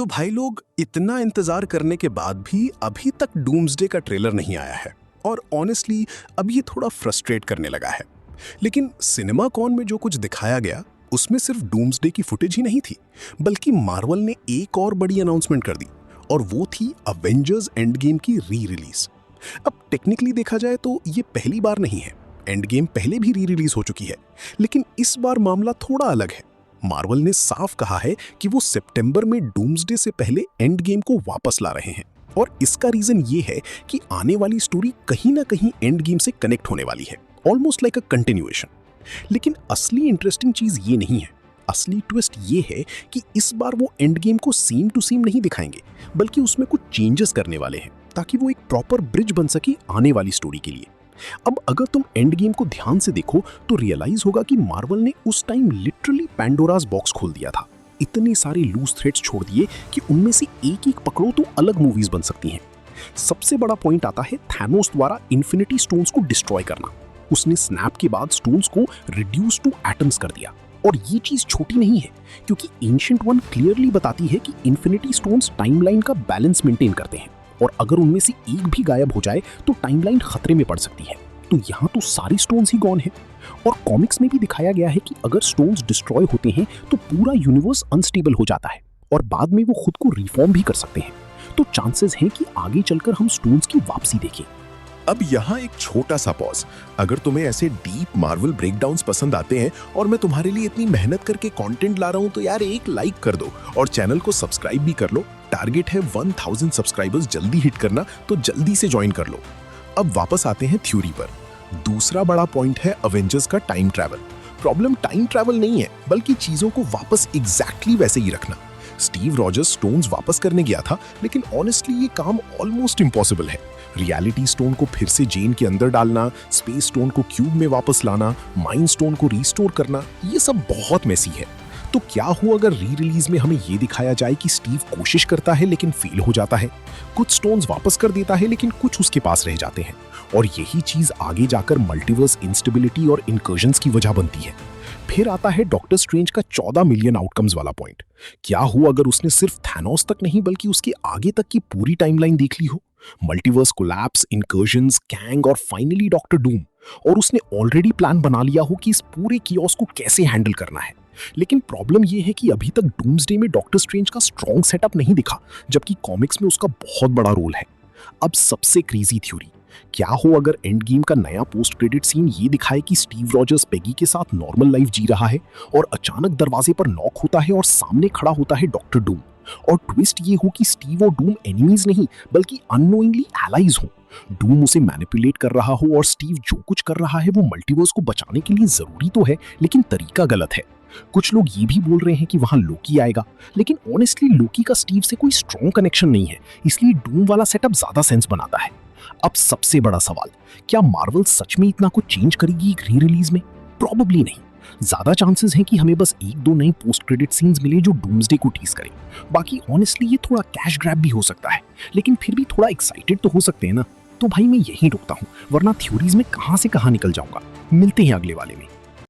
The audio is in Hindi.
तो भाई लोग, इतना इंतजार करने के बाद भी अभी तक डूम्सडे का ट्रेलर नहीं आया है और ऑनेस्टली अब ये थोड़ा फ्रस्ट्रेट करने लगा है। लेकिन सिनेमाकॉन में जो कुछ दिखाया गया उसमें सिर्फ डूम्सडे की फुटेज ही नहीं थी, बल्कि मार्वल ने एक और बड़ी अनाउंसमेंट कर दी और वो थी अवेंजर्स एंड गेम की री रिलीज। अब टेक्निकली देखा जाए तो ये पहली बार नहीं है, एंड गेम पहले भी री रिलीज हो चुकी है, लेकिन इस बार मामला थोड़ा अलग है। मार्वल ने साफ कहा है कि वो सितंबर में डूम्सडे से पहले एंड गेम को वापस ला रहे हैं और इसका रीजन ये है कि आने वाली स्टोरी कहीं ना कहीं एंड गेम से कनेक्ट होने वाली है, ऑलमोस्ट लाइक अ कंटिन्यूएशन। लेकिन असली इंटरेस्टिंग चीज ये नहीं है, असली ट्विस्ट ये है कि इस बार वो एंड गेम को सेम टू सेम नहीं दिखाएंगे, बल्कि उसमें कुछ चेंजेस करने वाले हैं ताकि वो एक प्रॉपर ब्रिज बन सके आने वाली स्टोरी के लिए। अब अगर तुम एंड गेम को ध्यान से देखो तो रियलाइज होगा कि मार्वल ने उस टाइम लिटरली पैंडोरास बॉक्स खोल दिया था। इतने सारे लूज थ्रेड्स छोड़ दिए कि उनमें से एक एक पकड़ो तो अलग मूवीज बन सकती हैं। सबसे बड़ा पॉइंट आता है थैनोस द्वारा इन्फिनिटी स्टोन्स को डिस्ट्रॉय करना। उसने स्नैप के बाद स्टोन्स को रिड्यूस टू एटम्स कर दिया और ये चीज छोटी नहीं है, क्योंकि एंशिएंट वन क्लियरली बताती है कि इन्फिनिटी स्टोन्स टाइमलाइन का बैलेंस मेंटेन करते हैं और अगर उनमें से एक भी गायब हो जाए तो टाइमलाइन खतरे में पड़ सकती है। तो यहाँ तो सारी स्टोन्स ही गॉन है। और कॉमिक्स में भी दिखाया गया है कि अगर स्टोन्स डिस्ट्रॉय होते हैं तो पूरा यूनिवर्स अनस्टेबल हो जाता है और बाद में वो खुद को रिफॉर्म भी कर सकते हैं। तो चांसेस हैं कि आगे चलकर हम स्टोन्स की वापसी देखें। अब यहाँ एक छोटा सा पॉज। अगर तुम्हें ऐसे डीप मार्वल ब्रेकडाउन्स पसंद आते हैं और मैं तुम्हारे लिए इतनी मेहनत करके कंटेंट ला रहा हूँ तो यार एक लाइक कर दो और चैनल को सब्सक्राइब भी कर लो। टारगेट है 1000 सब्सक्राइबर्स जल्दी हिट करना, तो जल्दी से ज्वाइन कर लो। अब वापस आते हैं थ्योरी पर। दूसरा बड़ा पॉइंट है अवेंजर्स का time travel. Problem time travel नहीं है, बल्कि चीजों को वापस एग्जैक्टली वैसे ही रखना। स्टीव रॉजर्स स्टोन्स वापस करने गया था, लेकिन ऑनेस्टली ये काम ऑलमोस्ट इम्पॉसिबल है। रियलिटी स्टोन को फिर से जेन के अंदर डालना, स्पेस स्टोन को क्यूब में वापस लाना, माइंड स्टोन को रिस्टोर करना, ये सब बहुत मेसी है। तो क्या हो अगर री रिलीज में हमें ये दिखाया जाए कि स्टीव कोशिश करता है लेकिन फेल हो जाता है, कुछ स्टोन्स वापस कर देता है लेकिन कुछ उसके पास रह जाते हैं, और यही चीज आगे जाकर मल्टीवर्स इंस्टेबिलिटी और इनकर्जन्स की वजह बनती है। फिर आता है डॉक्टर स्ट्रेंज का 14 मिलियन आउटकम्स वाला पॉइंट। क्या हो अगर उसने सिर्फ थैनोस तक नहीं बल्कि उसके आगे तक की पूरी टाइमलाइन देख ली हो, मल्टीवर्स कोलैप्स, इनकर्जन्स, कैंग और फाइनली डॉक्टर डूम, और उसने ऑलरेडी प्लान बना लिया हो कि इस पूरे कियोस को कैसे हैंडल करना है। लेकिन प्रॉब्लम यह है कि अभी तक डूम्सडे में डॉक्टर स्ट्रेंज का स्ट्रॉन्ग सेटअप नहीं दिखा, जबकि कॉमिक्स में उसका बहुत बड़ा रोल है। अब सबसे क्रेजी थ्योरी, क्या हो अगर एंड गेम का नया पोस्ट क्रेडिट सीन ये दिखाए कि स्टीव रॉजर्स पेगी के साथ नॉर्मल लाइफ जी रहा है और अचानक दरवाजे पर नॉक होता है और सामने खड़ा होता है डॉक्टर डूम, और ट्विस्ट ये हो कि स्टीव और डूम एनिमीज नहीं बल्कि अननोइंगली एलाइज हो। डूम उसे मैनिपुलेट कर रहा हो और स्टीव जो कुछ कर रहा है वो मल्टीवर्स को बचाने के लिए जरूरी तो है, लेकिन तरीका गलत है। कुछ लोग ये भी बोल रहे हैं कि वहां लोकी आएगा, लेकिन ऑनेस्टली लोकी का स्टीव से कोई स्ट्रॉन्ग कनेक्शन नहीं है, इसलिए डूम वाला सेटअप ज्यादा सेंस बनाता है। अब सबसे बड़ा सवाल, क्या मार्वल सच में इतना कुछ चेंज करेगी री रिलीज में? प्रॉबेबली नहीं। ज्यादा चांसेस हैं कि हमें बस एक दो नए पोस्ट क्रेडिट सीन्स मिले जो डूम्सडे को टीज करें। बाकी ऑनेस्टली ये थोड़ा कैश ग्रैब भी हो सकता है, लेकिन फिर भी थोड़ा एक्साइटेड तो हो सकते हैं ना। तो भाई मैं यहीं रुकता हूँ, वरना थ्योरीज में कहां से कहां निकल जाऊंगा। मिलते हैं अगले वाले में।